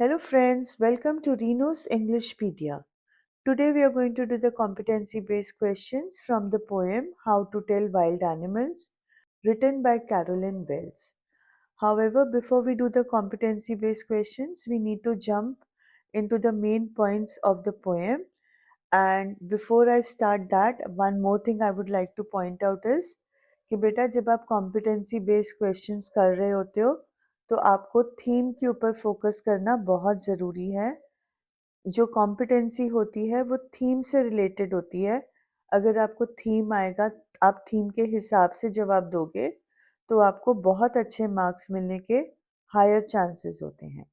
Hello friends, welcome to Reno's Englishpedia. Today we are going to do the competency based questions from the poem How to Tell Wild Animals written by Carolyn Wells. However, before we do the competency based questions, we need to jump into the main points of the poem. And before I start that, one more thing I would like to point out is कि बेटा जब आप competency based questions कर रहे होते हो तो आपको थीम के ऊपर फोकस करना बहुत ज़रूरी है। जो कॉम्पिटेंसी होती है वो थीम से रिलेटेड होती है। अगर आपको थीम आएगा, आप थीम के हिसाब से जवाब दोगे तो आपको बहुत अच्छे मार्क्स मिलने के हायर चांसेस होते हैं।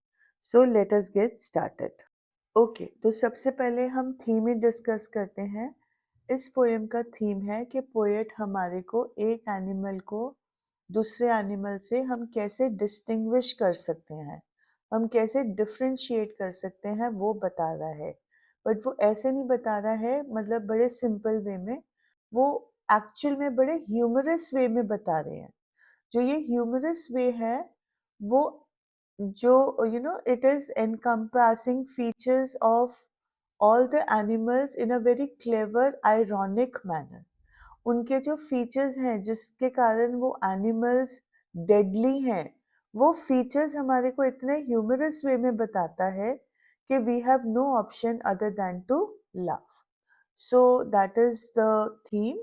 So let us get started. Okay, तो सबसे पहले हम थीम ही डिस्कस करते हैं। इस पोएम का थीम है कि पोएट हमारे को एक एनिमल को दूसरे एनिमल से हम कैसे डिस्टिंग्विश कर सकते हैं, हम कैसे डिफरेंशिएट कर सकते हैं वो बता रहा है। बट वो ऐसे नहीं बता रहा है मतलब बड़े सिंपल वे में, वो एक्चुअल में बड़े ह्यूमरस वे में बता रहे हैं। जो ये ह्यूमरस वे है वो जो it is encompassing features of all the animals in a very clever ironic manner. उनके जो फीचर्स हैं जिसके कारण वो एनिमल्स डेडली हैं, वो फीचर्स हमारे को इतने ह्यूमरस वे में बताता है कि we have no option other than to laugh. So that is the theme.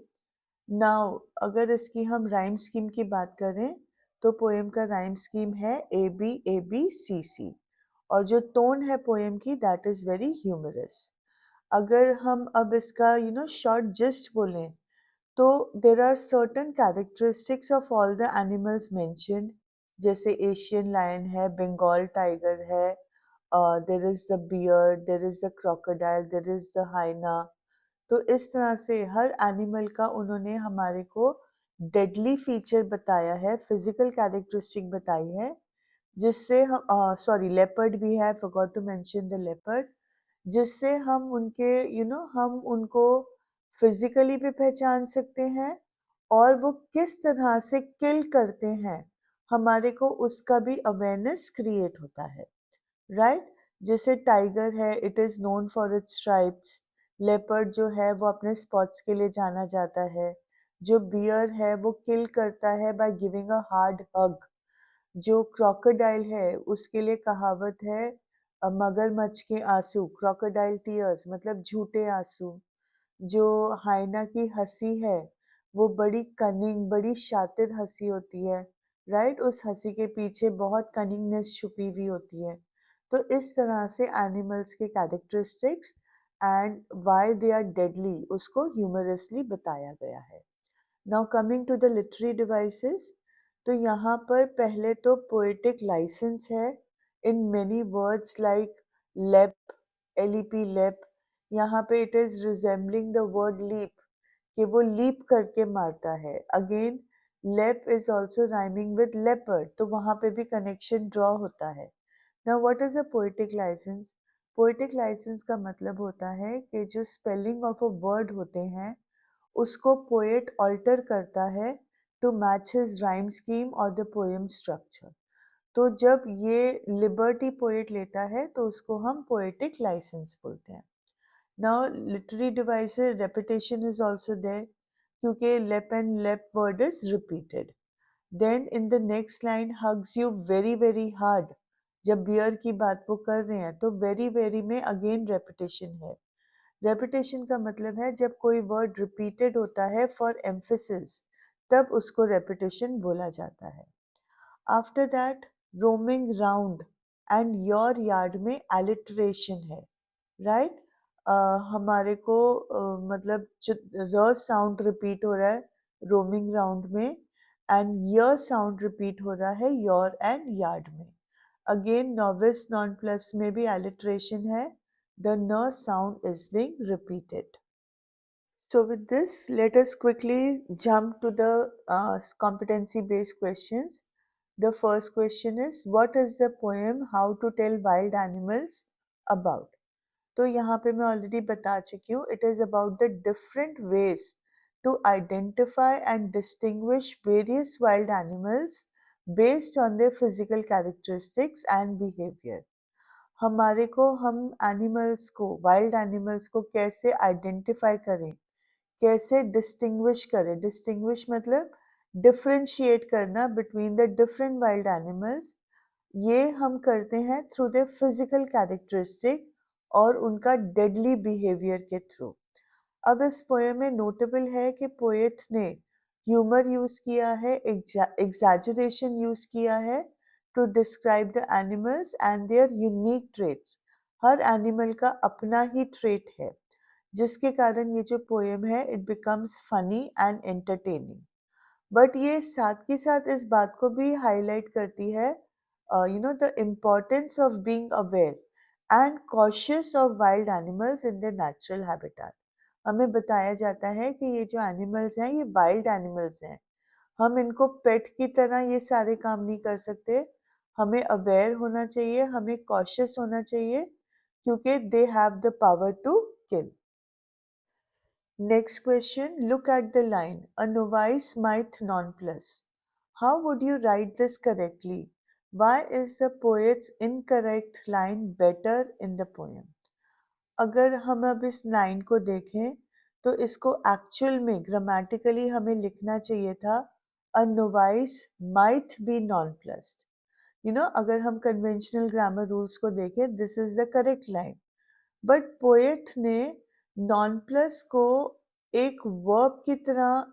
Now अगर इसकी हम राइम स्कीम की बात करें तो पोएम का राइम स्कीम है ABABCC, और जो टोन है पोएम की दैट इज वेरी ह्यूमरस। अगर हम अब इसका शॉर्ट जिस्ट बोलें तो there are certain characteristics of all the animals mentioned, जैसे एशियन लायन है, बंगाल टाइगर है, there is the bear, there is the crocodile, there is the hyena. तो इस तरह से हर एनिमल का उन्होंने हमारे को डेडली फीचर बताया है, फिजिकल कैरेक्टरिस्टिक बताई है, जिससे हम सॉरी लेपर्ड भी है, forgot to mention the leopard, जिससे हम उनके हम उनको फिजिकली भी पहचान सकते हैं और वो किस तरह से किल करते हैं हमारे को उसका भी अवेयरनेस क्रिएट होता है, राइट। जैसे टाइगर है, it is known for its stripes. Leopard जो है वो अपने स्पॉट्स के लिए जाना जाता है। जो बियर है वो किल करता है बाय गिविंग अ हार्ड हग। जो क्रोकोडाइल है उसके लिए कहावत है मगरमच्छ के आंसू, क्रोकोडाइल टीयर्स, मतलब झूठे आंसू। जो हाइना की हंसी है वो बड़ी कनिंग, बड़ी शातिर हंसी होती है, राइट। उस हंसी के पीछे बहुत कनिंगनेस छुपी हुई होती है। तो इस तरह से एनिमल्स के characteristics and why they are deadly उसको ह्यूमरसली बताया गया है। Now coming to the literary devices, तो यहाँ पर पहले तो पोएटिक लाइसेंस है in many words like lep, LEP lep. यहाँ पे it is resembling the word leap, कि वो लीप करके मारता है। Again lep is also rhyming with leopard, तो वहाँ पे भी कनेक्शन ड्रॉ होता है। Now what is a poetic licence? Poetic licence का मतलब होता है कि जो स्पेलिंग ऑफ अ वर्ड होते हैं उसको पोएट ऑल्टर करता है to match his rhyme scheme और द पोएम स्ट्रक्चर। तो जब ये लिबर्टी पोएट लेता है तो उसको हम पोएटिक लाइसेंस बोलते हैं। Now literary devices, repetition is also there क्योंकि lep and lep word is repeated. Then in the next line, hugs you very very hard. जब बियर की बात वो कर रहे हैं तो वेरी वेरी में अगेन रेपिटेशन है। रेपिटेशन का मतलब है जब कोई वर्ड रिपीटेड होता है फॉर एम्फेसिस, तब उसको रेपिटेशन बोला जाता है। After that roaming round and your yard में एलिटरेशन है, राइट। हमारे को मतलब र साउंड रिपीट हो रहा है रोमिंग राउंड में, एंड य साउंड रिपीट हो रहा है योर एंड यार्ड में। अगेन नॉविस नॉन प्लस में भी एलिटरेशन है, the n sound is being repeated. So with this, let us quickly jump to the competency-based questions. The first question is, what is the poem How to Tell Wild Animals about? तो यहाँ पे मैं already बता चुकी हूँ, it is about the different ways to identify and distinguish various wild animals based on their physical characteristics and behavior. हमारे को हम एनिमल्स को, वाइल्ड एनिमल्स को कैसे आइडेंटिफाई करें, कैसे डिस्टिंग्विश करें। डिस्टिंग्विश मतलब डिफरेंशिएट करना between the different wild animals. ये हम करते हैं थ्रू द फिजिकल कैरेक्टरिस्टिक और उनका डेडली बिहेवियर के थ्रू। अब इस पोएम में नोटेबल है कि पोएट ने ह्यूमर यूज किया है, एग्जैजरेशन यूज किया है to describe the animals and their unique traits. हर एनिमल का अपना ही ट्रेट है, जिसके कारण ये जो पोएम है it becomes funny and entertaining. But ये साथ के साथ इस बात को भी हाईलाइट करती है, the importance of being aware and cautious of wild animals in the natural habitat. हमें बताया जाता है कि ये जो एनिमल्स हैं ये वाइल्ड एनिमल्स हैं, हम इनको पेट की तरह ये सारे काम नहीं कर सकते। हमें अवेयर होना चाहिए, हमें कॉशियस होना चाहिए, क्योंकि they have the power to kill. Next question, look at the line. A novice might nonplus. How would you write this correctly? Why is the poet's incorrect line better in the poem? अगर हम अब इस line को देखें तो इसको actual में grammatically हमें लिखना चाहिए था a novice might be nonplussed. अगर हम कन्वेंशनल ग्रामर रूल्स को देखें, this is the correct line. But poet ने नॉन प्लस को एक वर्ब की तरह,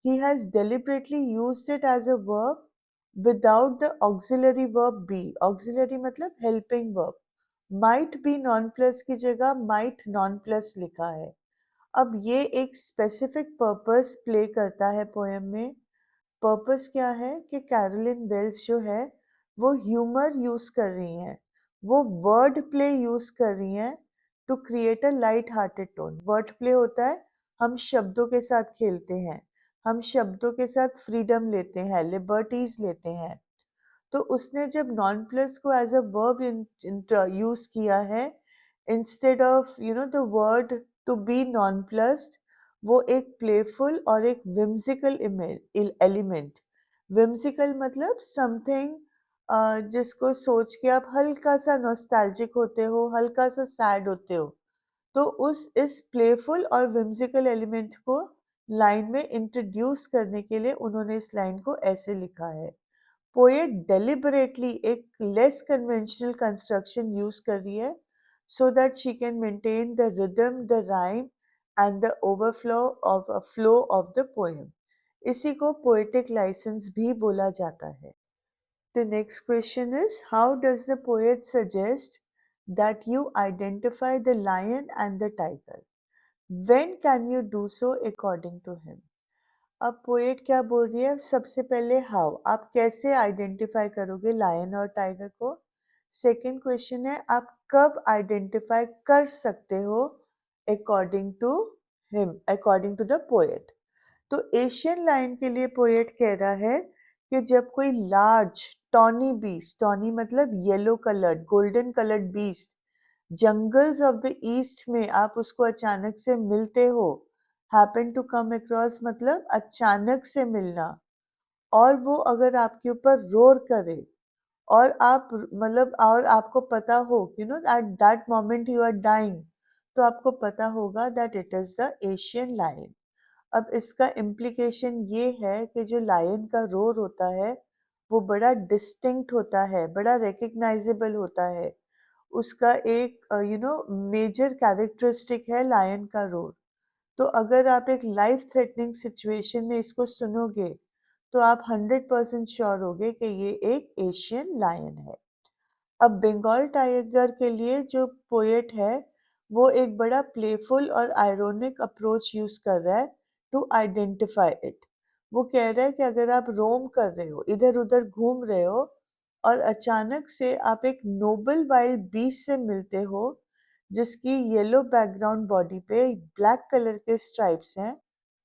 he has deliberately used it as a verb without the auxiliary verb be. Auxiliary मतलब helping verb. Might be nonplus की जगह माइट नॉन प्लस लिखा है। अब ये एक स्पेसिफिक पर्पस प्ले करता है पोएम में। पर्पस क्या है कि कैरोलिन वेल्स जो है वो ह्यूमर यूज कर रही हैं, वो वर्ड प्ले यूज कर रही हैं to create a light hearted tone. Word play होता है हम शब्दों के साथ खेलते हैं, हम शब्दों के साथ फ्रीडम लेते हैं, लिबर्टीज लेते हैं। तो उसने जब नॉन प्लस को एज अ वर्ब यूज किया है instead of the word to be nonplussed, वो एक प्लेफुल और एक विम्सिकल एलिमेंट। विम्सिकल मतलब समथिंग जिसको सोच के आप हल्का सा नॉस्टैल्जिक होते हो, हल्का सा सैड होते हो। तो इस प्लेफुल और विम्सिकल एलिमेंट को लाइन में इंट्रोड्यूस करने के लिए उन्होंने इस लाइन को ऐसे लिखा है। पोएट डेलिबरेटली एक लेस कन्वेंशनल कंस्ट्रक्शन यूज कर रही है so that she can maintain the rhythm, the rhyme and the overflow of a flow of the poem. इसी को poetic license भी बोला जाता है। The next question is, how does the poet suggest that you identify the lion and the tiger? When can you do so according to him? अब poet क्या बोल रही है, सबसे पहले हाउ, आप कैसे आइडेंटिफाई करोगे लायन और टाइगर को। सेकंड क्वेश्चन है, आप कब आइडेंटिफाई कर सकते हो according to him, according to the poet. तो एशियन लायन के लिए पोएट कह रहा है कि जब कोई लार्ज टॉनी बीस्ट, टॉनी मतलब yellow coloured golden coloured beast, jungles of the east में आप उसको अचानक से मिलते हो, हैपन टू कम अक्रॉस मतलब अचानक से मिलना, और वो अगर आपके ऊपर रोर करे और आप मतलब और आपको पता हो at that moment you are dying, तो आपको पता होगा that it is the Asian lion. अब इसका इम्प्लीकेशन ये है कि जो लायन का रोर होता है वो बड़ा डिस्टिंक्ट होता है, बड़ा रिकग्नाइजेबल होता है। उसका एक मेजर कैरेक्टरिस्टिक है लायन का रोर। तो अगर आप एक लाइफ थ्रेटनिंग सिचुएशन में इसको सुनोगे तो आप 100% श्योर होगे कि ये एक एशियन लायन है। अब बंगाल टाइगर के लिए जो पोएट है वो एक बड़ा प्लेफुल और आयरोनिक अप्रोच यूज कर रहा है टू आइडेंटिफाई इट। वो कह रहा है कि अगर आप रोम कर रहे हो, इधर उधर घूम रहे हो और अचानक से आप एक नोबल वाइल्ड बीस्ट से मिलते हो जिसकी येलो बैकग्राउंड बॉडी पे ब्लैक कलर के स्ट्राइप्स हैं,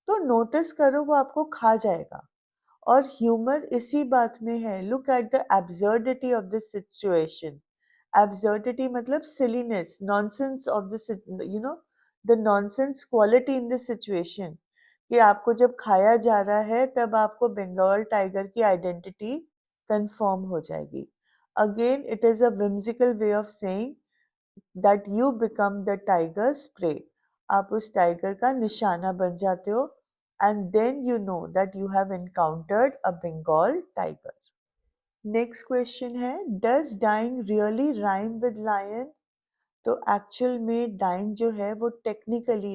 तो नोटिस करो वो आपको खा जाएगा। और ह्यूमर इसी बात में है। Look at the absurdity of this situation. Absurdity मतलब silliness, nonsense of the the nonsense quality in this situation, कि आपको जब खाया जा रहा है तब आपको बंगाल टाइगर की आइडेंटिटी कंफर्म हो जाएगी। Again, it is a whimsical way of saying that you become the tiger's prey. आप उस टाइगर का निशाना बन जाते हो, and then you know that you have encountered a Bengal tiger. Next question है, does dying really rhyme with lion? तो actual में डाइंग जो है वो टेक्निकली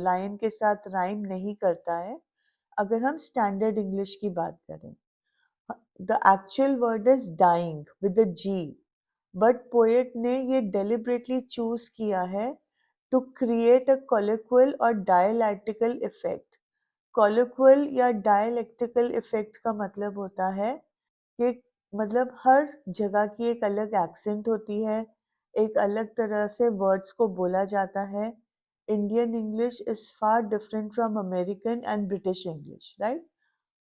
लायन के साथ राइम नहीं करता है अगर हम स्टैंडर्ड इंग्लिश की बात करें. The actual word is dying with a G, but poet ने ये डेलिबरेटली चूज किया है टू क्रिएट अ कॉलिक्वल और डायलैक्टिकल इफेक्ट. कॉलिक्वल या डायलैक्टिकल इफेक्ट का मतलब होता है कि मतलब हर जगह की एक अलग एक्सेंट होती है, एक अलग तरह से वर्ड्स को बोला जाता है. Indian English is far different from American and British English, right?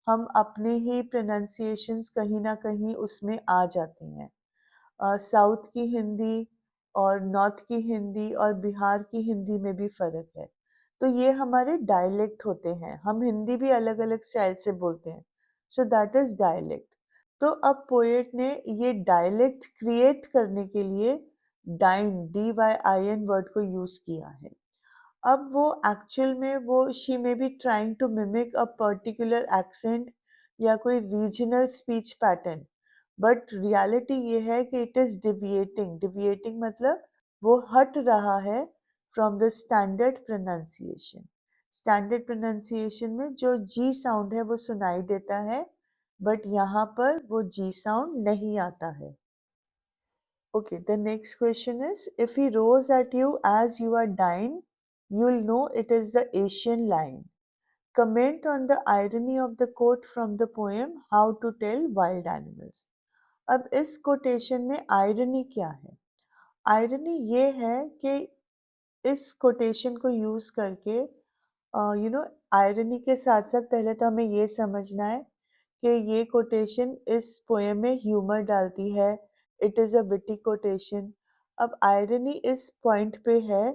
हम अपने ही प्रोनाउंसिएशंस कहीं ना कहीं उसमें आ जाते हैं. साउथ की हिंदी और नॉर्थ की हिंदी और बिहार की हिंदी में भी फ़र्क है. तो ये हमारे डायलेक्ट होते हैं. हम हिंदी भी अलग-अलग स्टाइल से बोलते हैं. So that is dialect. तो अब पोएट ने ये डायलेक्ट क्रिएट करने के लिए डाइन DYIN वर्ड को यूज़ किया है. अब वो एक्चुअल में वो she may be trying to mimic a particular accent या कोई regional speech pattern, but reality ये है कि इट इज डिविएटिंग. डिविएटिंग मतलब वो हट रहा है from the standard pronunciation. Standard pronunciation में जो जी साउंड है वो सुनाई देता है, बट यहाँ पर वो जी साउंड नहीं आता है. Okay, the next question is, if he roars at you as you are dying, you'll know it is the Asian lion. Comment on the irony of the quote from the poem How to Tell Wild Animals. अब इस quotation में irony क्या है? Irony ये है कि इस quotation को यूज करके आयरनी के साथ साथ पहले तो हमें ये समझना है कि ये कोटेशन इस पोएम में ह्यूमर डालती है. It is a witty quotation. अब आयरनी इस पॉइंट पे है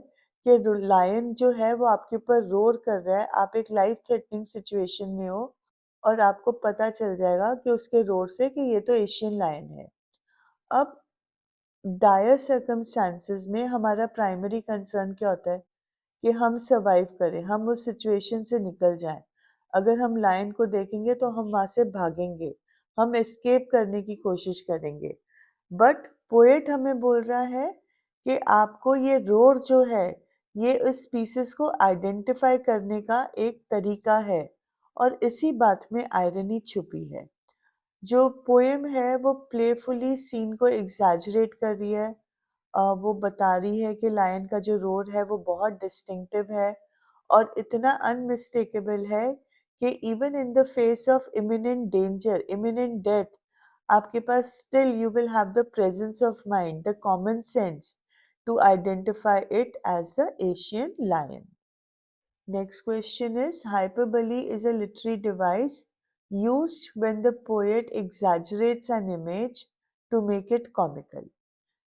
कि लायन जो है वो आपके ऊपर रोर कर रहा है, आप एक लाइफ थ्रेटनिंग सिचुएशन में हो और आपको पता चल जाएगा कि उसके रोर से कि ये तो एशियन लायन है. अब डायर सर्कमस्टांसेस में हमारा प्राइमरी कंसर्न क्या होता है कि हम सर्वाइव करें, हम उस सिचुएशन से निकल जाएं. अगर हम लायन को देखेंगे तो हम वहां से भागेंगे, हम एस्केप करने की कोशिश करेंगे. बट पोएट हमें बोल रहा है कि आपको ये रोर जो है ये इस स्पीसीज को आइडेंटिफाई करने का एक तरीका है, और इसी बात में आयरनी छुपी है. जो पोएम है वो प्लेफुली सीन को एग्जैजरेट कर रही है. वो बता रही है कि लायन का जो रोर है वो बहुत डिस्टिंक्टिव है और इतना अनमिस्टेकेबल है कि even in the face of imminent danger, imminent death, आपके पास still you will have the presence of mind, the common sense to identify it as the Asian lion. Next question is, hyperbole is a literary device used when the poet exaggerates an image to make it comical.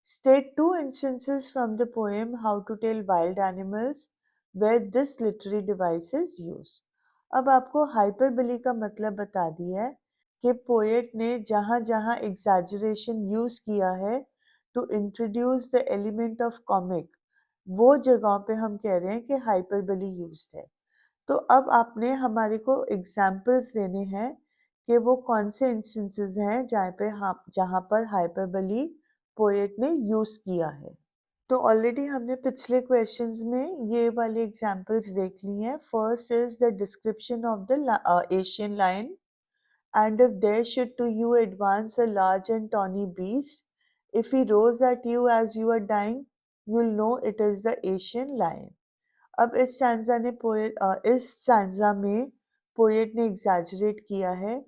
State two instances from the poem How to Tell Wild Animals where this literary device is used. अब आपको hyperbole का मतलब बता दिया है कि poet ने जहाँ जहाँ exaggeration यूज किया है to introduce the element of comic, वो जगहों पे हम कह रहे हैं कि हाइपरबली यूज्ड है. तो अब आपने हमारे को एग्जाम्पल्स देने हैं कि वो कौन से इंस्टेंसेस हैं जहाँ पर हाइपरबली पोएट ने यूज किया है. तो ऑलरेडी हमने पिछले क्वेश्चंस में ये वाले एग्जाम्पल्स देख ली हैं. First is the description of the Asian lion. And if there should to you advance a large and tawny beast, if he roars at you as you are dying, you'll know it is the Asian lion. अब इस stanza में poet ने exaggerate किया है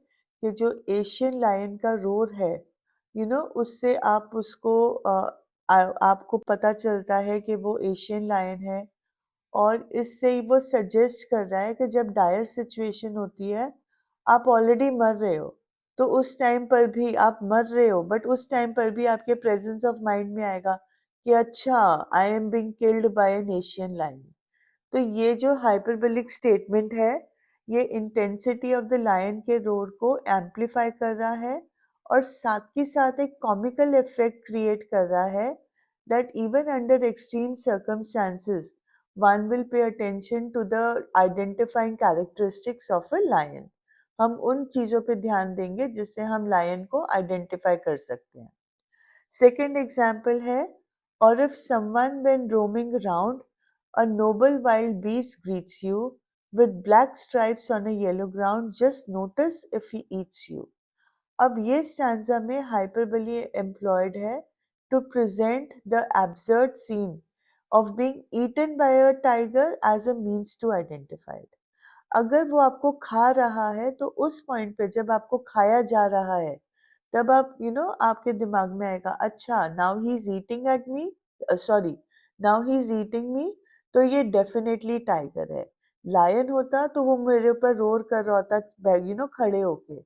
कि जो Asian lion का roar है, उससे आप उसको आपको पता चलता है कि वो एशियन लायन है. और इससे ही वो सजेस्ट कर रहा है कि जब डायर सिचुएशन होती है, आप ऑलरेडी मर रहे हो, तो उस टाइम पर भी आप मर रहे हो, बट उस टाइम पर भी आपके प्रेजेंस ऑफ माइंड में आएगा कि अच्छा, I am being killed by an Asian lion. तो ये जो हाइपरबोलिक स्टेटमेंट है, ये इंटेंसिटी ऑफ द लायन के रोर को एम्पलीफाई कर रहा है और साथ के साथ एक कॉमिकल इफेक्ट क्रिएट कर रहा है that even under extreme circumstances one will pay attention to the identifying characteristics of a lion. हम उन चीजों पे ध्यान देंगे जिससे हम लायन को आइडेंटिफाई कर सकते हैं. सेकेंड एग्जाम्पल है, or if someone when roaming around a noble wild beast greets you with black stripes on a yellow ground, just notice if he eats you. अब ये स्टैंजा में हाइपरबोली एम्प्लॉयड है to present the absurd scene of being eaten by a tiger as a means to identified. अगर वो आपको खा रहा है तो उस पॉइंट पे जब आपको खाया जा रहा है तब आप आपके दिमाग में आएगा, अच्छा now he is eating at me, sorry now he is eating me, तो ये डेफिनेटली टाइगर है. लायन होता तो वो मेरे ऊपर रोर कर रहा होता खड़े होके,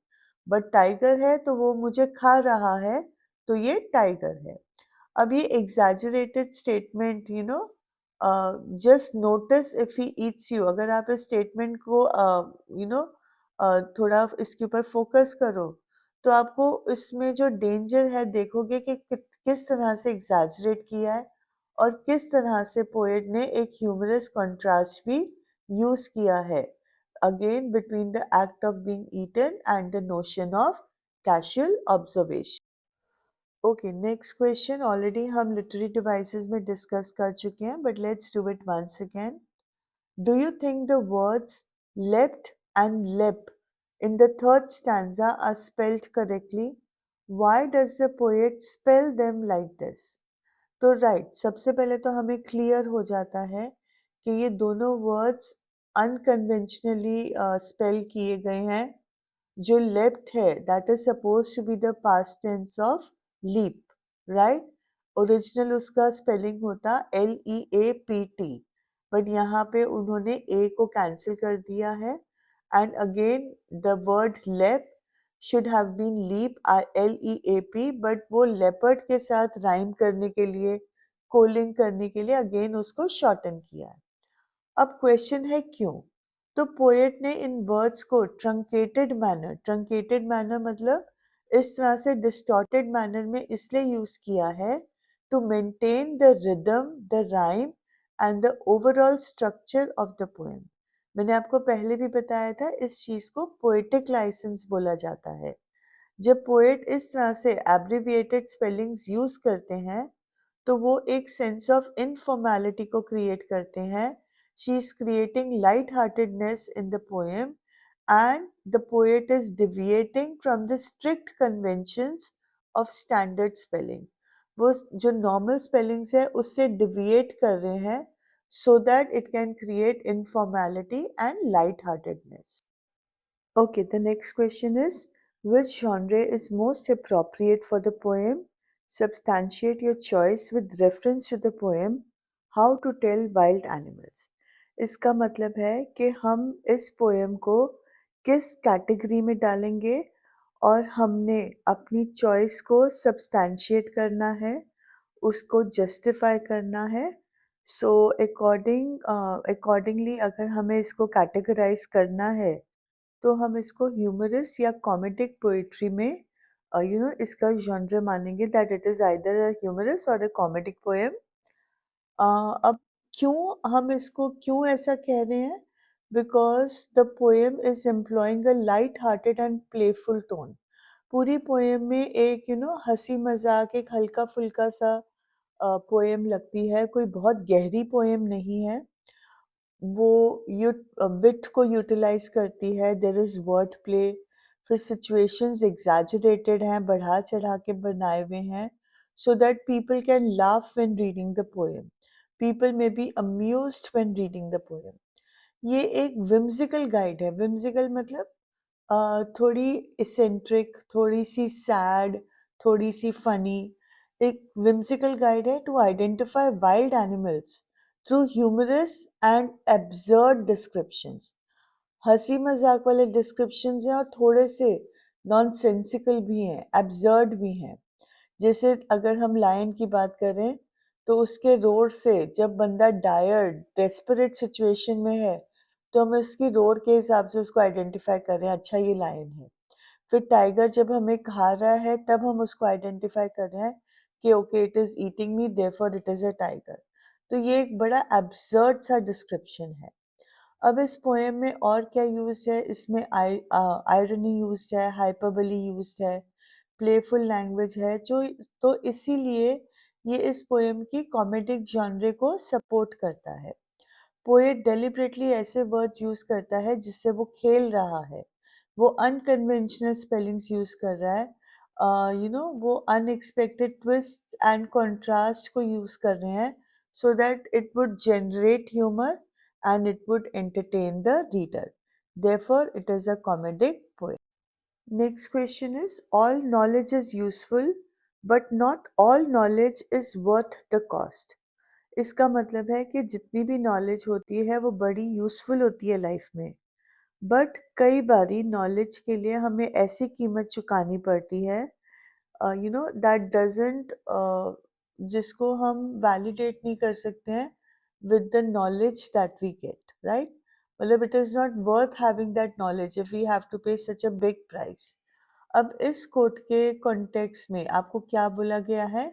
बट टाइगर है तो वो मुझे खा रहा है, तो ये टाइगर है. अब ये exaggerated statement just notice if he eats you, अगर आप इस स्टेटमेंट को थोड़ा इसके ऊपर फोकस करो तो आपको इसमें जो डेंजर है देखोगे कि किस तरह से एग्जैजरेट किया है और किस तरह से पोएट ने एक ह्यूमरस कंट्रास्ट भी यूज किया है again between the act of being eaten and the notion of casual observation. Okay, next question already हम literary devices में discuss कर चुके हैं, but let's do it once again. Do you think the words leapt and leap in the third stanza are spelled correctly? Why does the poet spell them like this? तो right, सबसे पहले तो हमें clear हो जाता है कि ये दोनों वर्ड्स अनकन्वेंशनली स्पेल किए गए हैं. जो लेफ्ट है that is suppose to be the past tense of leap, right. Original उसका स्पेलिंग होता LEAPT, बट यहाँ पे उन्होंने ए को कैंसिल कर दिया है. And again the word lep should have been leap LEAP, but वो लेपर्ड के साथ राइम करने के लिए, कोलिंग करने के लिए अगेन उसको शॉर्टन किया है. अब क्वेश्चन है क्यों. तो पोएट ने इन वर्ड्स को ट्रंकेटेड मैनर मतलब इस तरह से डिस्टॉर्टेड मैनर में इसलिए यूज किया है to maintain the rhythm, the rhyme and the overall structure of the poem. मैंने आपको पहले भी बताया था इस चीज को पोएटिक लाइसेंस बोला जाता है. जब पोएट इस तरह से एब्रिविएटेड स्पेलिंग्स यूज करते हैं तो वो एक सेंस ऑफ इनफॉर्मेलिटी को क्रिएट करते हैं. She is creating light-heartedness in the poem, and the poet is deviating from the strict conventions of standard spelling. वो जो normal spellings है उससे deviate कर रहे हैं so that it can create informality and light-heartedness. Okay, the next question is, which genre is most appropriate for the poem? Substantiate your choice with reference to the poem How to Tell Wild Animals. इसका मतलब है कि हम इस poem को किस category में डालेंगे और हमने अपनी चॉइस को सब्सटैंशिएट करना है, उसको जस्टिफाई करना है. सो अकॉर्डिंगली अगर हमें इसको कैटेगराइज करना है तो हम इसको ह्यूमरस या कॉमेडिक पोइट्री में इसका जॉनर मानेंगे that it is either a humorous और अ कॉमेडिक पोएम. अब क्यों हम इसको क्यों ऐसा कह रहे हैं? Because the poem is employing a light hearted and playful tone. पूरी पोएम में एक हंसी मजाक, एक हल्का फुल्का सा पोएम लगती है, कोई बहुत गहरी पोएम नहीं है. वो विट को यूटिलाइज करती है, देयर इज वर्ड प्ले, फिर सिचुएशंस एग्जैजरेटेड हैं, बढ़ा चढ़ा के बनाए हुए हैं so that people can laugh when reading the poem. People may be amused when reading the poem. ये एक whimsical guide है. whimsical मतलब थोड़ी इसेंट्रिक, थोड़ी सी सैड, थोड़ी सी फनी. एक whimsical guide है to identify wild animals through humorous and absurd descriptions. हंसी मजाक वाले डिस्क्रिप्शंस हैं और थोड़े से नॉनसेंसिकल भी हैं, एब्सर्ड भी हैं. जैसे अगर हम लायन की बात करें तो उसके रोर से जब बंदा डायर डेस्परेट सिचुएशन में है तो हम उसकी रोर के हिसाब से उसको आइडेंटिफाई कर रहे हैं, अच्छा ये लायन है. फिर टाइगर जब हमें खा रहा है तब हम उसको आइडेंटिफाई कर रहे हैं कि okay it is eating me therefore it is a tiger. तो ये एक बड़ा एब्सर्ड सा डिस्क्रिप्शन है। अब इस पोएम में और क्या यूज है, इसमें आयरनी यूज है, हाइपरबली यूज है, प्लेफुल लैंग्वेज है, जो तो इसीलिए ये इस पोएम की कॉमेडिक जॉनरे को सपोर्ट करता है। पोएट डेलिबरेटली ऐसे वर्ड्स यूज करता है जिससे वो खेल रहा है, वो अनकन्वेंशनल स्पेलिंग्स यूज कर रहा है, वो अनएक्सपेक्टेड ट्विस्ट एंड कंट्रास्ट को यूज कर रहे हैं so that it would generate humor and it would entertain the reader. Therefore, it is a comedic poem. Next question is, all knowledge is useful, but not all knowledge is worth the cost. इसका मतलब है कि जितनी भी knowledge होती है वो बड़ी यूज़फुल होती है लाइफ में, बट कई बारी नॉलेज के लिए हमें ऐसी कीमत चुकानी पड़ती है दैट डजंट जिसको हम वैलिडेट नहीं कर सकते हैं with the knowledge that we get, right? मतलब it is not worth having that knowledge if we have to pay such a big price. अब इस कोट के कॉन्टेक्स्ट में आपको क्या बोला गया है?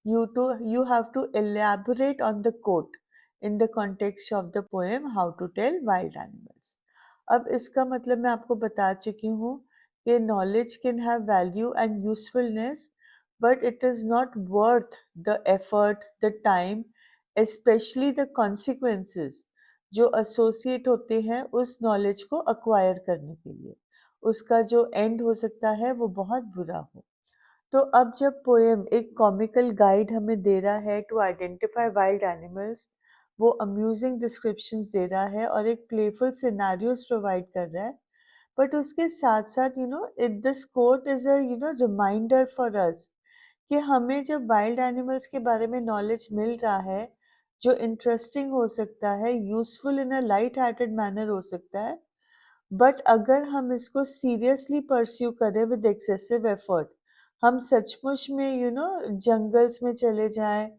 You have to elaborate on the quote in the context of the poem how to tell wild animals. अब इसका मतलब मैं आपको बता चुकी हूँ कि knowledge can have value and usefulness, but it is not worth the effort, the time, especially the consequences जो associate होते हैं उस knowledge को acquire करने के लिए। उसका जो end हो सकता है वो बहुत बुरा हो। तो अब जब पोएम एक कॉमिकल गाइड हमें दे रहा है टू आइडेंटिफाई वाइल्ड एनिमल्स, वो अम्यूजिंग डिस्क्रिप्शंस दे रहा है और एक प्लेफुल सिनेरियोस प्रोवाइड कर रहा है, बट उसके साथ साथ it this quote is a reminder for us कि हमें जब वाइल्ड एनिमल्स के बारे में नॉलेज मिल रहा है जो इंटरेस्टिंग हो सकता है, useful in a light hearted manner हो सकता है, बट अगर हम इसको सीरियसली परस्यू करें विद एक्सेसिव एफर्ट, हम सचमुच में जंगल्स में चले जाएं,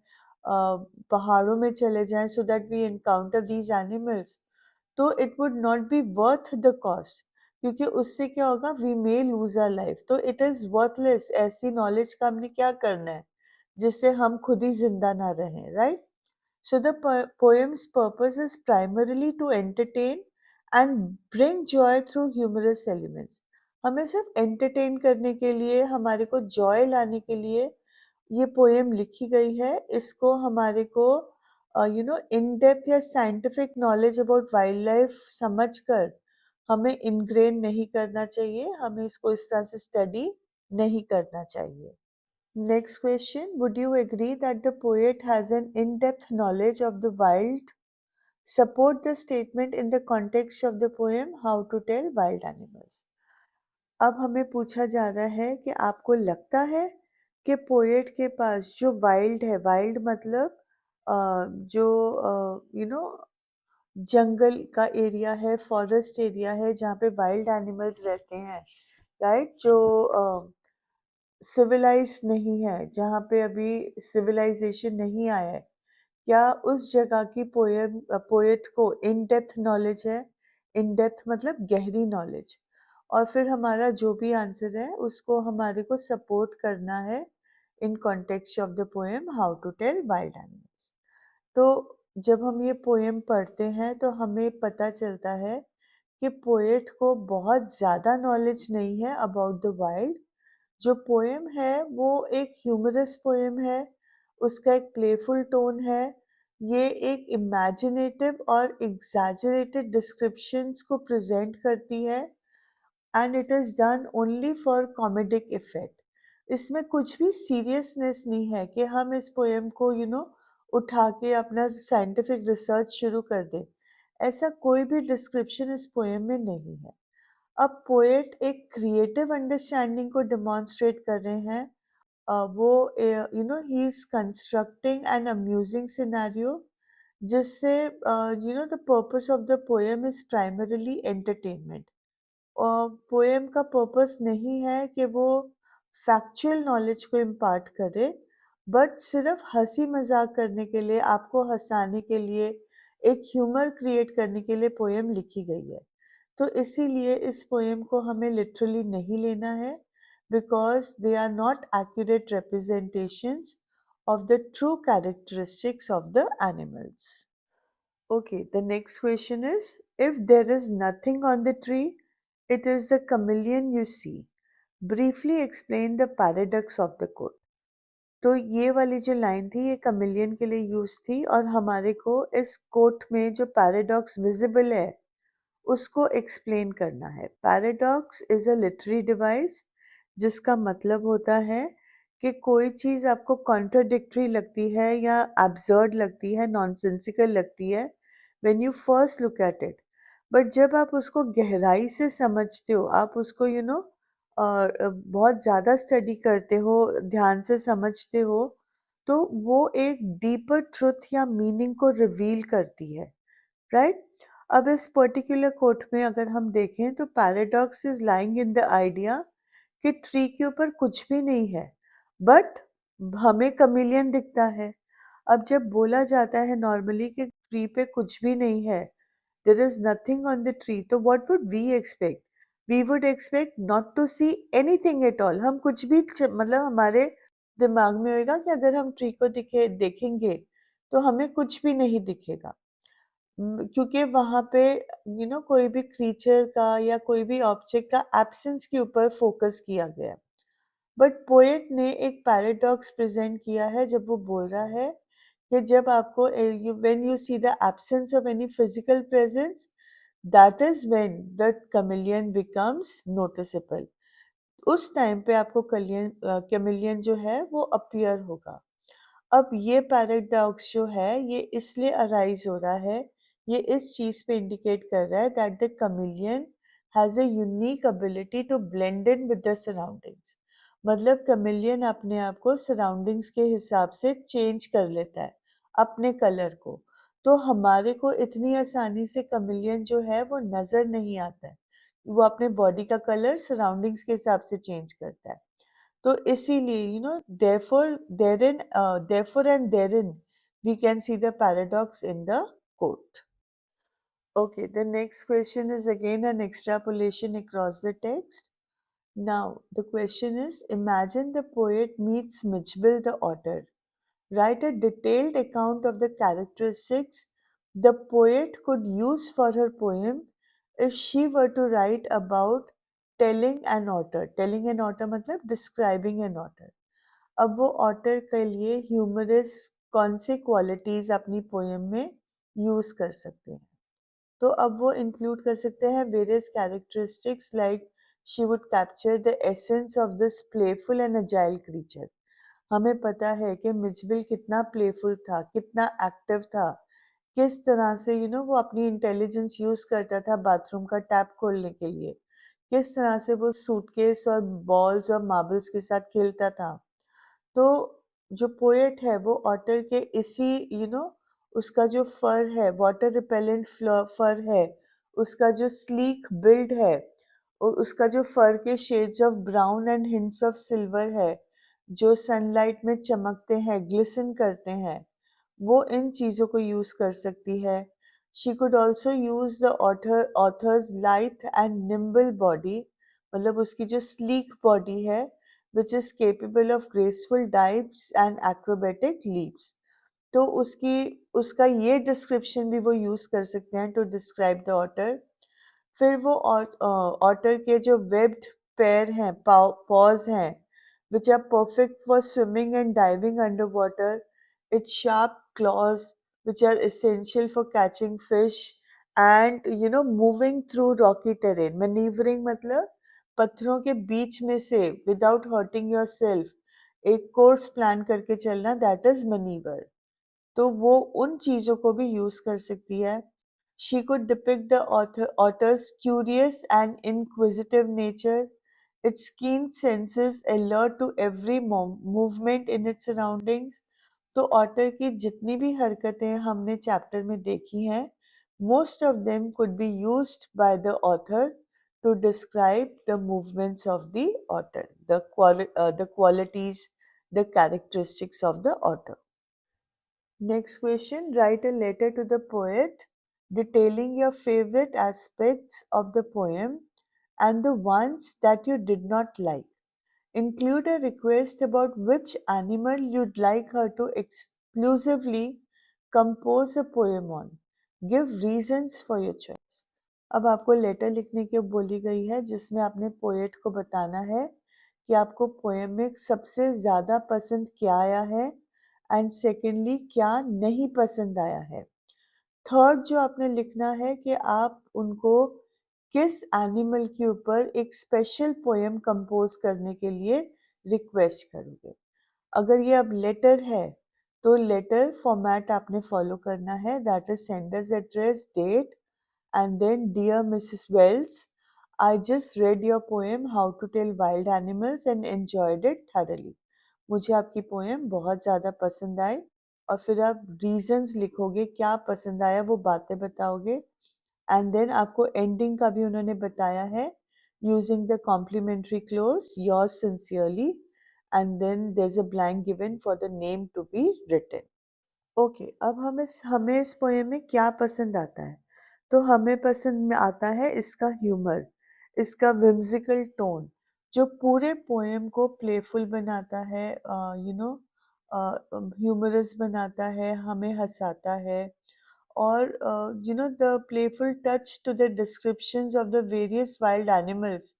पहाड़ों में चले जाएं so that we encounter these animals, तो it would not be worth the cost, क्योंकि उससे क्या होगा, we may lose our life. तो इट इज वर्थलेस, ऐसी नॉलेज का हमने क्या करना है जिससे हम खुद ही जिंदा ना रहें, right? So the poem's purpose is primarily to entertain and bring joy through humorous elements. हमें सिर्फ entertain करने के लिए, हमारे को joy लाने के लिए ये poem लिखी गई है। इसको हमारे को in depth या scientific knowledge about wildlife समझकर हमें ingrain नहीं करना चाहिए, हमें इसको इस तरह से study नहीं करना चाहिए। Next question, would you agree that the poet has an in-depth knowledge of the wild? Support the statement in the context of the poem How to Tell Wild Animals. अब हमें पूछा जा रहा है कि आपको लगता है कि पोएट के पास जो वाइल्ड है, वाइल्ड मतलब जो जंगल का एरिया है, फॉरेस्ट एरिया है जहाँ पे वाइल्ड एनिमल्स रहते हैं, राइट? जो सिविलाइज्ड नहीं है, जहाँ पे अभी सिविलाइजेशन नहीं आया है, क्या उस जगह की पोएट को इन डेप्थ नॉलेज है? इन डेप्थ मतलब गहरी नॉलेज। और फिर हमारा जो भी आंसर है उसको हमारे को सपोर्ट करना है in context of the poem how to tell wild animals. तो जब हम ये पोएम पढ़ते हैं तो हमें पता चलता है कि पोएट को बहुत ज़्यादा नॉलेज नहीं है अबाउट द वाइल्ड। जो पोएम है वो एक ह्यूमरस पोएम है, उसका एक प्लेफुल टोन है, ये एक इमेजिनेटिव और एग्जैजरेटेड डिस्क्रिप्शंस को प्रेजेंट करती है and it is done only for comedic effect. इसमें कुछ भी सीरियसनेस नहीं है कि हम इस पोएम को उठा के अपना साइंटिफिक रिसर्च शुरू कर दें। ऐसा कोई भी डिस्क्रिप्शन इस पोएम में नहीं है। अब पोएट एक क्रिएटिव अंडरस्टैंडिंग को डेमोन्स्ट्रेट कर रहे हैं। वो he is constructing an amusing scenario जिससे the purpose of the poem is primarily entertainment. Poem का पर्पस नहीं है कि वो फैक्चुअल नॉलेज को इम्पार्ट करे, बट सिर्फ हंसी मजाक करने के लिए, आपको हंसाने के लिए, एक ह्यूमर क्रिएट करने के लिए पोएम लिखी गई है। तो इसीलिए इस पोएम को हमें लिटरली नहीं लेना है, because they are not accurate representations of the true characteristics of the animals. Okay, the next question is, if there is nothing on the tree, it is the chameleon you see. Briefly explain the paradox of the quote. तो ये वाली जो line थी ये chameleon के लिए use थी और हमारे को इस कोट में जो पैराडॉक्स विजिबल है उसको एक्सप्लेन करना है। Paradox is a literary device जिसका मतलब होता है कि कोई चीज़ आपको कॉन्ट्राडिक्टरी लगती है या एब्सर्ड लगती है, नॉनसेंसिकल लगती है when you first look at it, but जब आप उसको गहराई से समझते हो, आप उसको और बहुत ज़्यादा स्टडी करते हो, ध्यान से समझते हो, तो वो एक डीपर ट्रुथ या मीनिंग को रिवील करती है, राइट? अब इस पर्टिकुलर कोट में अगर हम देखें तो paradox is lying in the idea कि ट्री के ऊपर कुछ भी नहीं है, बट हमें कमिलियन दिखता है। अब जब बोला जाता है नॉर्मली कि ट्री पे कुछ भी नहीं है, there is nothing on the tree, तो what would we expect? We would expect not to see anything at all. हम कुछ भी मतलब हमारे दिमाग में होएगा कि अगर हम ट्री को देखेंगे तो हमें कुछ भी नहीं दिखेगा। क्योंकि वहाँ पे कोई भी क्रीचर का या कोई भी ऑब्जेक्ट का एब्सेंस के ऊपर फोकस किया गया। बट पोएट ने एक पैराडॉक्स प्रेजेंट किया है जब वो बोल रहा है कि जब आपको when you see the absence of any physical presence, that is when the chameleon becomes noticeable. उस टाइम पे आपको कैमेलियन जो है वो अपीयर होगा। अब ये पैराडॉक्स जो है ये इसलिए अराइज हो रहा है, ये इस चीज पे इंडिकेट कर रहा है that the chameleon has a unique ability to blend in with the surroundings. मतलब कैमेलियन अपने आप को सराउंडिंग्स के हिसाब से चेंज कर लेता है, अपने कलर को। तो हमारे को इतनी आसानी से कैमेलियन जो है वो नजर नहीं आता है, वो अपने बॉडी का कलर सराउंडिंग्स के हिसाब से चेंज करता है। तो इसीलिए therefore and therein we can see the paradox in the quote. Okay, the next question is again an extrapolation across the text. Now the question is, imagine the poet meets Mitchell the otter. Write a detailed account of the characteristics the poet could use for her poem if she were to write about telling an otter. Telling an otter मतलब describing an otter. अब वो otter के लिए humerus कौन सी qualities अपनी poem में use कर सकते हैं? तो अब वो इंक्लूड कर सकते हैं various characteristics like she would capture the essence of this playful and agile creature. हमें पता है कि मिचबिल कितना प्लेफुल था, कितना एक्टिव था, किस तरह से वो अपनी इंटेलिजेंस यूज करता था बाथरूम का टैप खोलने के लिए, किस तरह से वो सूटकेस और बॉल्स और मार्बल्स के साथ खेलता था। तो जो पोएट है वो ऑटर के इसी उसका जो फर है, वाटर रिपेलेंट फर है, उसका जो स्लीक बिल्ड है, उसका जो फर के shades of brown and hints of silver है, जो सनलाइट में चमकते हैं, ग्लिसन करते हैं, वो इन चीज़ों को यूज़ कर सकती है। She could also use the author's light and nimble body, मतलब उसकी जो स्लीक बॉडी है which is capable of graceful dives and acrobatic leaps. तो उसका ये डिस्क्रिप्शन भी वो यूज कर सकते हैं टू डिस्क्राइब द ऑटर। फिर वो ऑटर के जो वेब्ड पैर हैं, पॉज हैं, which are perfect for swimming and diving under water, its sharp claws which are essential for catching fish and moving through rocky terrain. Manoeuvring मतलब पत्थरों के बीच में से विदाउट हर्टिंग योर सेल्फ एक कोर्स प्लान करके चलना, दैट इज मैन्यूवर। तो वो उन चीज़ों को भी यूज कर सकती है। She could depict the otters curious and inquisitive nature, its keen senses alert to every movement in its surroundings. तो ऑटर की जितनी भी हरकतें हमने चैप्टर में देखी हैं, most of them could be used by the author to describe the movements of the author, the qualities, the characteristics of the author. Next question, write a letter to the poet detailing your favorite aspects of the poem and the ones that you did not like. Include a request about which animal you'd like her to exclusively compose a poem on. Give reasons for your choice. अब आपको letter लिखने की बोली गई है जिसमें आपने poet को बताना है कि आपको पोएम में सबसे ज़्यादा पसंद क्या आया है एंड सेकेंडली क्या नहीं पसंद आया है। थर्ड जो आपने लिखना है कि आप उनको किस एनिमल के ऊपर एक स्पेशल पोएम कंपोज करने के लिए रिक्वेस्ट करोगे। अगर ये अब लेटर है तो लेटर फॉर्मेट आपने फॉलो करना है, that is sender's address, date and then dear Mrs Wells, I just read your poem how to tell wild animals and enjoyed it thoroughly. मुझे आपकी पोएम बहुत ज़्यादा पसंद आई। और फिर आप रीजंस लिखोगे, क्या पसंद आया वो बातें बताओगे एंड देन आपको एंडिंग का भी उन्होंने बताया है using the complimentary close yours sincerely and then there is a blank given for the name to be written. Okay, अब हमें इस पोएम में क्या पसंद आता है। तो हमें पसंद में आता है इसका ह्यूमर, इसका विम्सिकल टोन जो पूरे पोएम को प्लेफुल बनाता है, ह्यूमरस बनाता है, हमें हंसाता है। और the playful touch to the descriptions of the various wild animals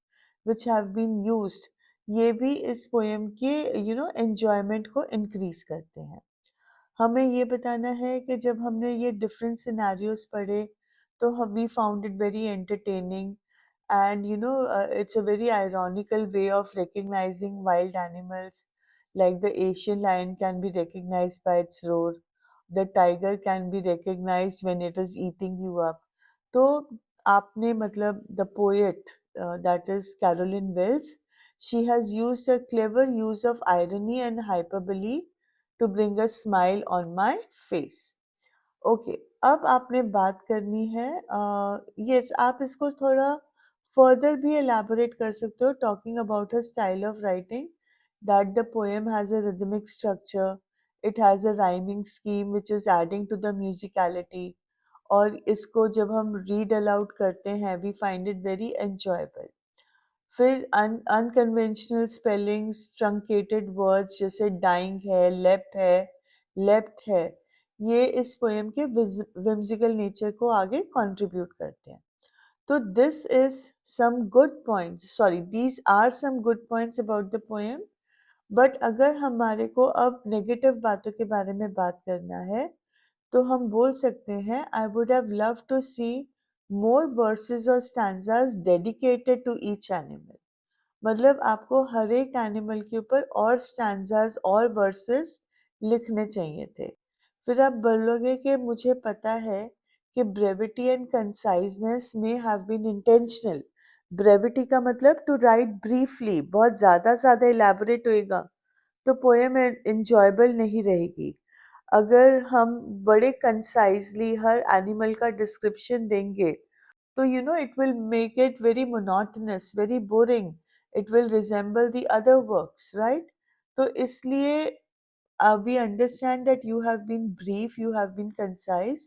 which have been used, ये भी इस पोएम के एंजॉयमेंट को इंक्रीज करते हैं। हमें ये बताना है कि जब हमने ये डिफरेंट सिनेरियोस पढ़े तो हम we found it very entertaining and it's a very ironical way of recognizing wild animals, like the Asian lion can be recognized by its roar, the tiger can be recognized when it is eating you up. तो आपने मतलब the poet, that is Carolyn Wells, she has used a clever use of irony and hyperbole to bring a smile on my face. Okay, अब आपने बात करनी है, yes आप इसको थोड़ा फर्दर भी एलैबोरेट कर सकते हो, talking about her style of writing, that the poem has a rhythmic structure, it has a rhyming scheme which is adding to the musicality, और इसको जब हम रीड अलाउड करते हैं we find it very enjoyable. फिर unconventional spellings, truncated words जैसे dying है, left है, लेफ्ट है, ये इस पोएम के whimsical नेचर को आगे कंट्रीब्यूट करते हैं। तो this is some good points, sorry these are some good points about the poem. But अगर हमारे को अब नेगेटिव बातों के बारे में बात करना है तो हम बोल सकते हैं, I would have love to see more verses और stanzas dedicated to each animal. मतलब आपको हर एक एनिमल के ऊपर और स्टैंजास और वर्सेस लिखने चाहिए थे। फिर आप बोलोगे कि मुझे पता है कि ब्रेविटी एंड कंसाइजनेस में हैव बीन इंटेंशनल। ब्रेविटी का मतलब टू राइट ब्रीफली, बहुत ज़्यादा इलेबोरेट होएगा तो पोएम एंजॉयबल नहीं रहेगी। अगर हम बड़े कंसाइजली हर एनिमल का डिस्क्रिप्शन देंगे तो it will make it very monotonous, very boring. It will resemble the other works, right? तो इसलिए we understand that you have been brief, you have been concise,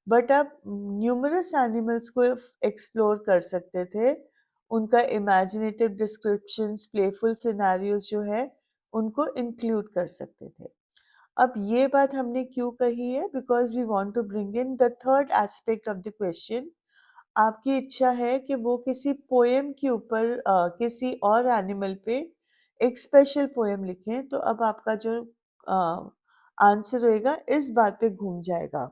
but आप numerous animals को explore कर सकते थे, उनका imaginative descriptions, playful scenarios जो है उनको include कर सकते थे। अब ये बात हमने क्यों कही है? Because we want to bring in the third aspect of the question. आपकी इच्छा है कि वो किसी पोएम के ऊपर किसी और एनिमल पे एक स्पेशल पोएम लिखें, तो अब आपका जो आंसर होएगा इस बात पे घूम जाएगा।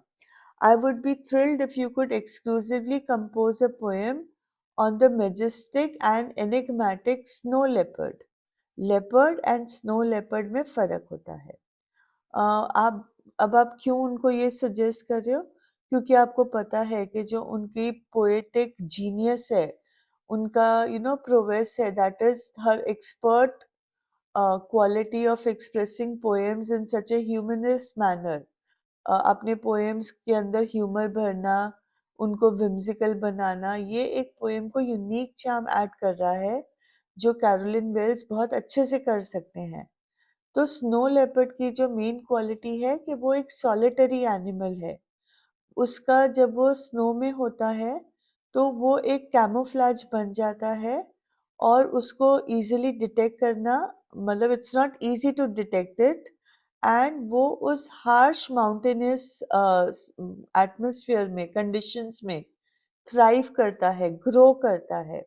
I would be thrilled if you could exclusively compose a poem on the Majestic and enigmatic snow leopard. Leopard and snow leopard में फर्क होता है। आप अब आप क्यों उनको ये सजेस्ट कर रहे हो? क्योंकि आपको पता है कि जो उनकी पोएटिक जीनियस है, उनका प्रोवेस है, that is her expert quality of expressing poems in such a humorous manner. अपने poems के अंदर humor भरना, उनको whimsical बनाना, ये एक poem को unique charm add कर रहा है जो कैरोलिन वेल्स बहुत अच्छे से कर सकते हैं। तो स्नो लेपर्ड की जो मेन क्वालिटी है कि वो एक सॉलिटरी एनिमल है, उसका जब वो स्नो में होता है तो वो एक कैमोफ्लेज बन जाता है और उसको इजीली डिटेक्ट करना, मतलब it's not easy to detect it, and वो उस हार्श माउंटेनियस एटमॉस्फेयर में, कंडीशंस में थ्राइव करता है, ग्रो करता है।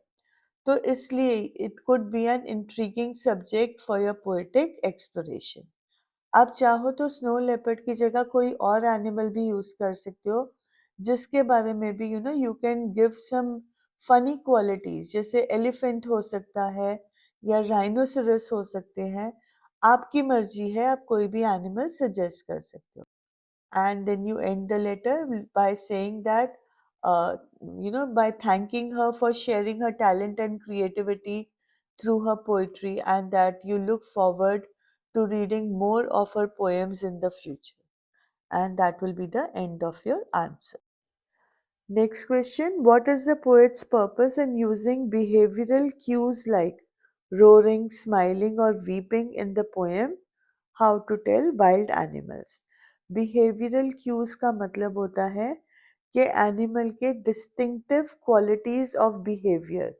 तो इसलिए it could be an intriguing subject for your poetic exploration. आप चाहो तो स्नो लेपर्ड की जगह कोई और एनिमल भी यूज कर सकते हो, जिसके बारे में भी you can give some funny qualities, जैसे एलिफेंट हो सकता है या राइनोसरस हो सकते हैं। आपकी मर्जी है, आप कोई भी एनिमल सजेस्ट कर सकते हो। And then you end the letter by saying that, by thanking her for sharing her talent and creativity through her poetry, and that you look forward to reading more of her poems in the future. And that will be the end of your answer. Next question: what is the poet's purpose in using behavioral cues like roaring, smiling, or weeping in the poem How to Tell Wild Animals? Behavioral cues का मतलब होता है कि animal के distinctive qualities of behaviour,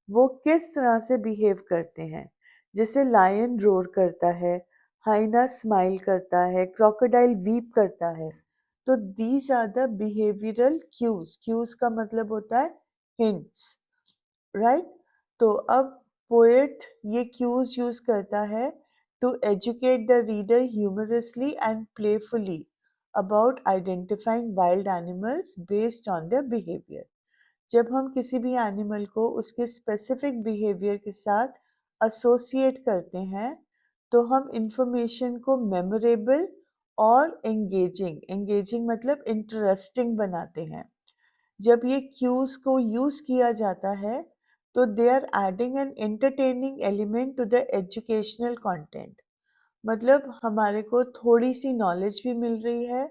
वो किस तरह से बिहेव करते हैं। जैसे लायन रोर करता है, हाइना स्माइल करता है, क्रोकोडाइल वीप करता है। तो these are the behavioural cues. Cues का मतलब होता है हिंट्स, राइट? तो अब पोएट ये क्यूज यूज करता है to educate the reader humorously and playfully about identifying wild animals based on their behaviour. जब हम किसी भी एनिमल को उसके स्पेसिफिक बिहेवियर के साथ एसोसिएट करते हैं, तो हम इंफॉर्मेशन को मेमोरेबल और एंगेजिंग, एंगेजिंग मतलब इंटरेस्टिंग बनाते हैं। जब ये क्यूज को यूज किया जाता है तो they are adding an entertaining element to the educational content. मतलब हमारे को थोड़ी सी नॉलेज भी मिल रही है,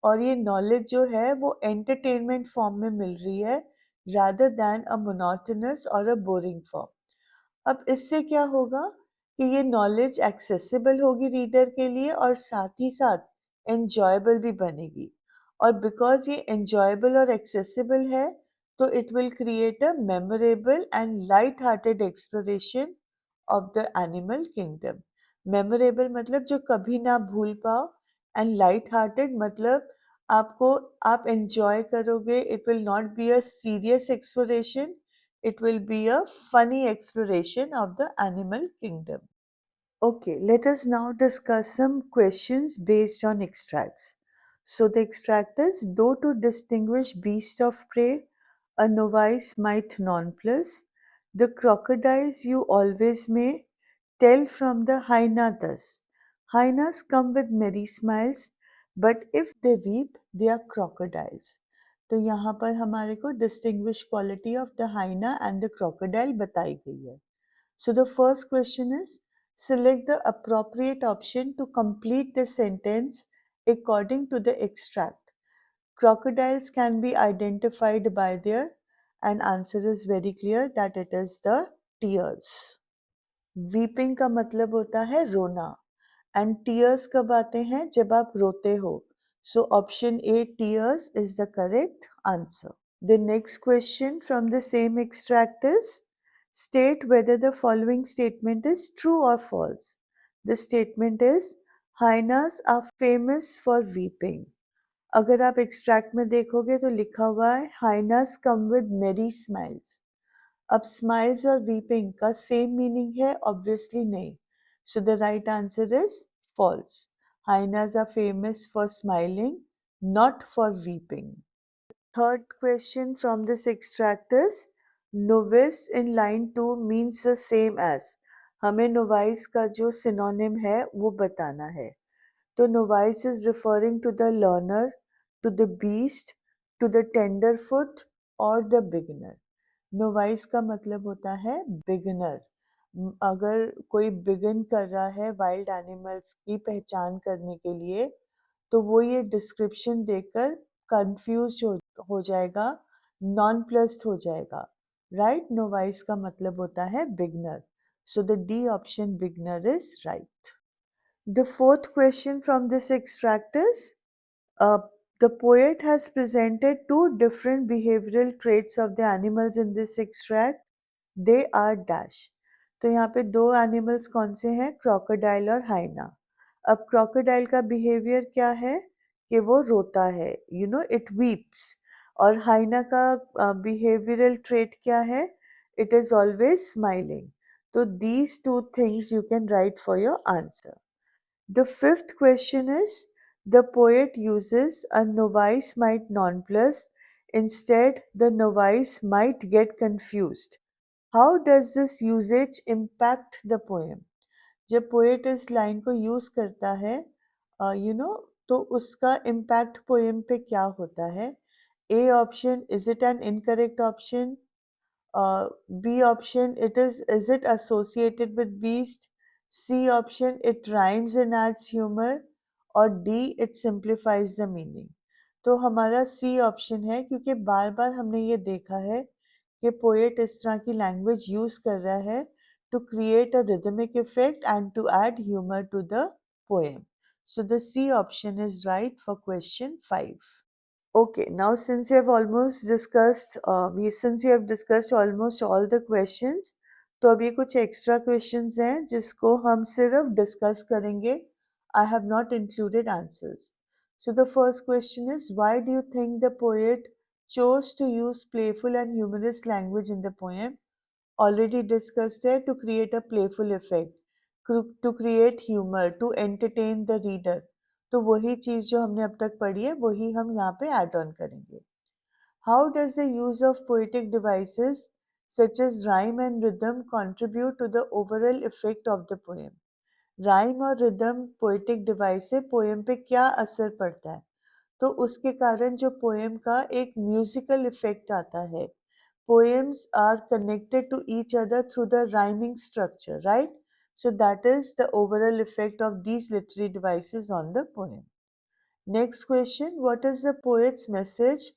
और ये नॉलेज जो है वो एंटरटेनमेंट फॉर्म में मिल रही है, rather than a monotonous और a boring form। अब इससे क्या होगा कि ये नॉलेज एक्सेसिबल होगी रीडर के लिए, और साथ ही साथ एंजॉयबल भी बनेगी। और बिकॉज ये एंजॉयबल और एक्सेसिबल है, तो it will create a memorable and light hearted exploration of the animal kingdom. Memorable मतलब जो कभी ना भूल पाओ, एंड लाइट हार्टेड मतलब आपको, आप एंजॉय करोगे। It will not be a serious exploration, it will be a funny exploration of the animal kingdom. Okay, let us now discuss some questions based on extracts. So the extract is: though to distinguish beast of prey, a novice might nonplus, the crocodiles you always may tell from the hyena thus. Hyenas come with merry smiles, but if they weep, they are crocodiles. तो यहाँ पर हमारे को distinguish quality of the hyena and the crocodile बताई गई है। So the first question is: select the appropriate option to complete the sentence according to the extract. Crocodiles can be identified by their, and answer is very clear that it is the tears. Weeping का मतलब होता है रोना, and tears कब आते हैं? जब आप रोते हो। So option A, tears, is the correct answer. The next question from the same extract is: state whether the following statement is true or false. The statement is: hyenas are famous for weeping. अगर आप extract में देखोगे तो लिखा हुआ है hyenas come with merry smiles. अब smiles और वीपिंग का सेम मीनिंग है? ऑब्वियसली नहीं। So the right answer is false. hyenas are famous for smiling, not for weeping. Third question from this extract is: novice in line 2 means the same as। हमें novice का जो synonym है वो बताना है। तो novice is referring to the learner, to the beast, to the tenderfoot or the beginner। novice का मतलब होता है बिगिनर। अगर कोई बिगिन कर रहा है वाइल्ड एनिमल्स की पहचान करने के लिए, तो वो ये डिस्क्रिप्शन देखकर कंफ्यूज हो जाएगा, नॉन प्लस्ड हो जाएगा, राइट? नोवाइस का मतलब होता है beginner. So the D option, beginner, is right. The fourth question from this extract is: The poet has presented two different behavioral traits of the animals in this extract. They are dash. तो यहाँ पे दो animals कौन से हैं? Crocodile और हाइना. अब crocodile का बिहेवियर क्या है कि वो रोता है, इट वीप्स. और हाइना का बिहेवियरल ट्रेट क्या है? It is always smiling. तो these two things you can write for your answer. The fifth question is, the poet uses a novice might nonplus. Instead, the novice might get confused. How does this usage impact the poem? जब poet इस line को use करता है तो उसका impact poem पे क्या होता है? A option, is it an incorrect option? B option, is it associated with beast? C option, it rhymes and adds humor. और D, it simplifies the meaning. तो हमारा C ऑप्शन है, क्योंकि बार बार हमने ये देखा है कि पोएट इस तरह की लैंग्वेज यूज कर रहा है to create a rhythmic effect and to add humor to the poem. So the C option is right for question 5. Okay, now since you have almost discussed, since you have discussed almost all the questions, तो अभी कुछ extra questions हैं जिसको हम सिर्फ discuss करेंगे. I have not included answers. So the first question is, why do you think the poet chose to use playful and humorous language in the poem? Already discussed है, to create a playful effect, to create humor, to entertain the reader. तो वही चीज जो हमने अब तक पढ़ी है वही हम यहाँ पे ऐड ऑन करेंगे. How does the use of poetic devices such as rhyme and rhythm contribute to the overall effect of the poem? Rhyme और rhythm poetic device से poem पे क्या असर पड़ता है? तो उसके कारण जो poem का एक musical effect आता है. Poems are connected to each other through the rhyming structure, right? So that is the overall effect of these literary devices on the poem. Next question, what is the poet's message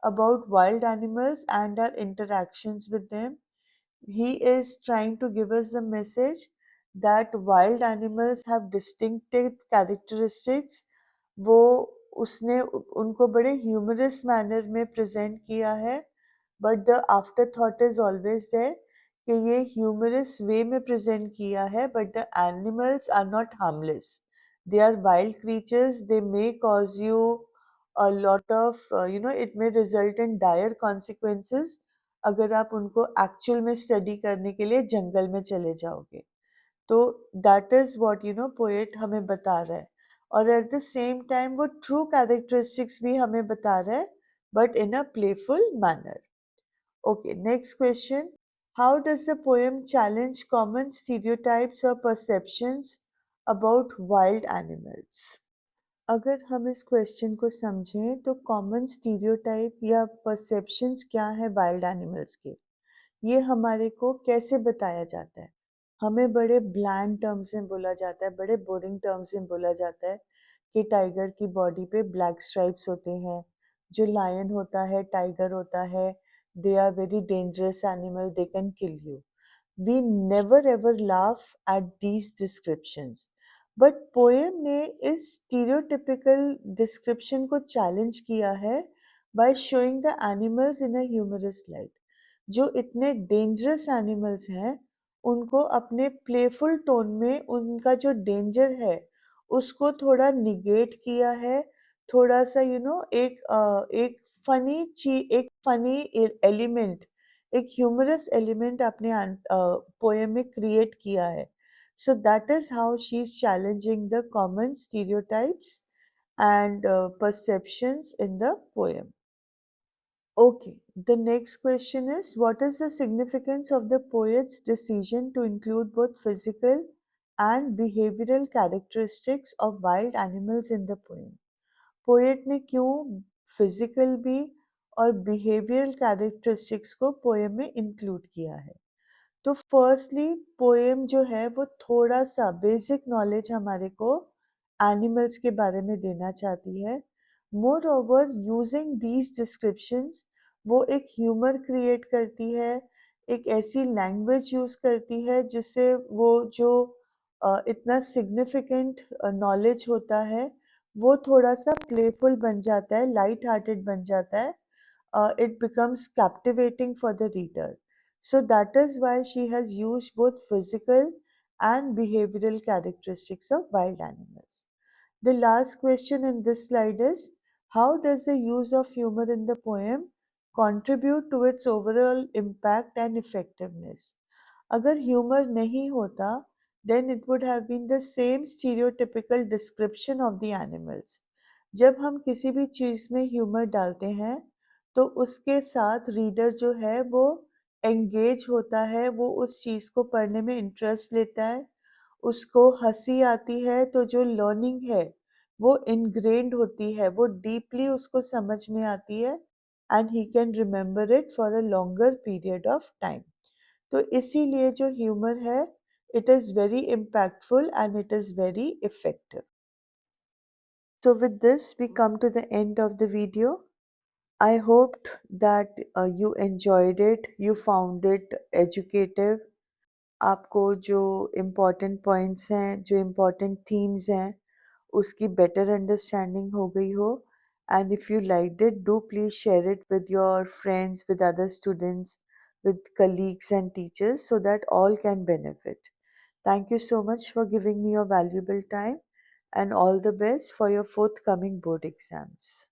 about wild animals and our interactions with them? He is trying to give us the message that wild animals have distinctive characteristics. वो उसने उनको बड़े humorous manner में present किया है, but the afterthought is always there कि ये humorous way में present किया है, but the animals are not harmless. They are wild creatures. They may cause you a lot of, it may result in dire consequences अगर आप उनको actual में study करने के लिए जंगल में चले जाओगे. तो दैट इज व्हाट पोएट हमें बता रहा है. और एट द सेम टाइम वो ट्रू कैरेक्टरिस्टिक्स भी हमें बता रहा है, but in a playful manner. Okay, next question, how does the poem challenge common stereotypes और परसेप्शंस अबाउट वाइल्ड एनिमल्स? अगर हम इस क्वेश्चन को समझें तो कॉमन स्टीरियोटाइप या परसेप्शंस क्या है वाइल्ड एनिमल्स के, ये हमारे को कैसे बताया जाता है? हमें बड़े ब्लैंड टर्म्स में बोला जाता है, बड़े बोरिंग टर्म्स में बोला जाता है कि टाइगर की बॉडी पे ब्लैक स्ट्राइप्स होते हैं, जो लायन होता है, टाइगर होता है, they are very dangerous animal, they can kill you. We never ever laugh at these descriptions. But poem ने इस स्टीरियोटिपिकल डिस्क्रिप्शन को चैलेंज किया है by showing the animals in a humorous light. जो इतने डेंजरस एनिमल्स हैं उनको अपने प्लेफुल टोन में उनका जो डेंजर है उसको थोड़ा निगेट किया है. थोड़ा सा एक फनी एक फनी एलिमेंट, एक ह्यूमरस एलिमेंट अपने पोएम में क्रिएट किया है. So that is how she is challenging the common stereotypes and perceptions in the poem. Okay, the next question is, what is the significance of the poet's decision to include both physical and behavioral characteristics of wild animals in the poem? Poet ने क्यों physical भी और behavioural characteristics को poem में include किया है? तो firstly poem जो है वो थोड़ा सा बेसिक नॉलेज हमारे को एनिमल्स के बारे में देना चाहती है. More over using these descriptions वो एक ह्यूमर क्रिएट करती है, एक ऐसी लैंग्वेज यूज करती है जिससे वो जो इतना सिग्निफिकेंट नॉलेज होता है वो थोड़ा सा प्लेफुल बन जाता है, लाइट हार्टेड बन जाता है. It becomes captivating for the reader. So that is why she has used both physical and behavioral characteristics of wild animals. The last question in this slide is, how does the use of humor in the poem contribute to its overall impact and effectiveness? अगर humour नहीं होता, then it would have been the same stereotypical description of the animals. जब हम किसी भी चीज़ में humour डालते हैं, तो उसके साथ रीडर जो है वो एंगेज होता है, वो उस चीज़ को पढ़ने में इंटरेस्ट लेता है, उसको हँसी आती है, तो जो लर्निंग है, वो इनग्रेन्ड होती है, वो डीपली उसको समझ में आती है and he can remember it for a longer period of time. तो इसीलिए जो ह्यूमर है, it is very impactful and it is very effective. So with this, we come to the end of the video. I hoped that you enjoyed it, you found it educative. आपको जो important points हैं, जो important themes हैं, उसकी better understanding हो गई हो. And if you liked it, do please share it with your friends, with other students, with colleagues and teachers so that all can benefit. Thank you so much for giving me your valuable time and all the best for your forthcoming board exams.